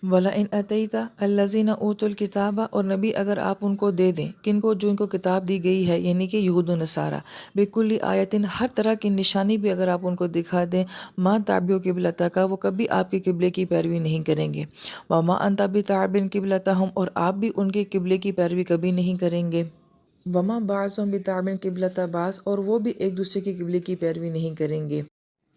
وَلَئِنْ أَتَيْتَ الَّذِينَ أُوتُوا الْكِتَابَ، اور نبی اگر آپ ان کو دے دیں، کن کو؟ جو ان کو کتاب دی گئی ہے، یعنی کہ یہود و نصارہ، بِكُلِّ آیَةٍ، ہر طرح کی نشانی بھی اگر آپ ان کو دکھا دیں، مَا تَعْبِعُ قِبْلَتَكَ، وہ کبھی آپ کے قبلے کی پیروی نہیں کریں گے، وَمَا أَنْتَ بِتَابِعٍ قِبْلَتَهُمْ، اور آپ بھی ان کے قبلے کی پیروی کبھی نہیں کریں گے، وَمَا بَعْضُهُمْ بِتَابِعٍ قِبْلَةَ بَعْضٍ، اور وہ بھی ایک دوسرے کے قبلے کی پیروی نہیں کریں گے،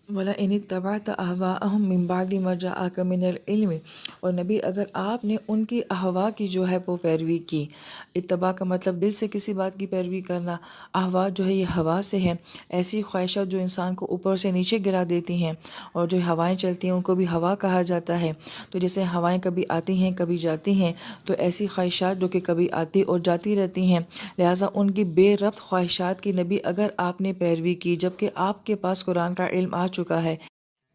وَلَئِنِ اتَّبَعْتَ أَهْوَاءَهُمْ مِنْ بَعْدِ مَا جَاءَكَ مِنَ الْعِلْمِ، اور نبی اگر آپ نے ان کی احوا کی جو ہے وہ پیروی کی، اتباع کا مطلب دل سے کسی بات کی پیروی کرنا، احوا جو ہے یہ ہوا سے ہے، ایسی خواہشات جو انسان کو اوپر سے نیچے گرا دیتی ہیں، اور جو ہوائیں چلتی ہیں ان کو بھی ہوا کہا جاتا ہے، تو جیسے ہوائیں کبھی آتی ہیں کبھی جاتی ہیں، تو ایسی خواہشات جو کہ کبھی آتی اور جاتی رہتی ہیں، لہٰذا ان کی بے ربط خواہشات کی نبی اگر آپ نے پیروی کی، جبکہ آپ کے پاس قرآن کا علم آ چکا ہے،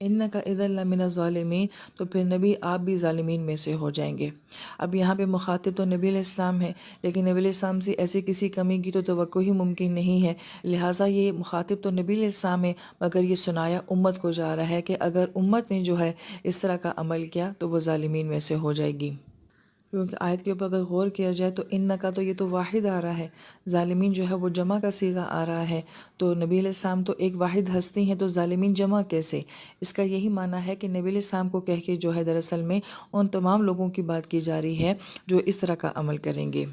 اِنَّكَ إِذًا لَمِنَ الظَّالِمِينَ، تو پھر نبی آپ بھی ظالمین میں سے ہو جائیں گے۔ اب یہاں پہ مخاطب تو نبی علیہ السلام ہے، لیکن نبی علیہ السلام سے ایسی کسی کمی کی تو توقع ہی ممکن نہیں ہے، لہٰذا یہ مخاطب تو نبی علیہ السلام ہے، مگر یہ سنایا امت کو جا رہا ہے کہ اگر امت نے جو ہے اس طرح کا عمل کیا تو وہ ظالمین میں سے ہو جائے گی، کیونکہ آیت کے اوپر اگر غور کیا جائے تو ان کا تو یہ تو واحد آ رہا ہے، ظالمین جو ہے وہ جمع کا صیغہ آ رہا ہے، تو نبی علیہ السلام تو ایک واحد ہستی ہیں، تو ظالمین جمع کیسے؟ اس کا یہی معنی ہے کہ نبی علیہ السلام کو کہہ کے جو ہے دراصل میں ان تمام لوگوں کی بات کی جا رہی ہے جو اس طرح کا عمل کریں گے۔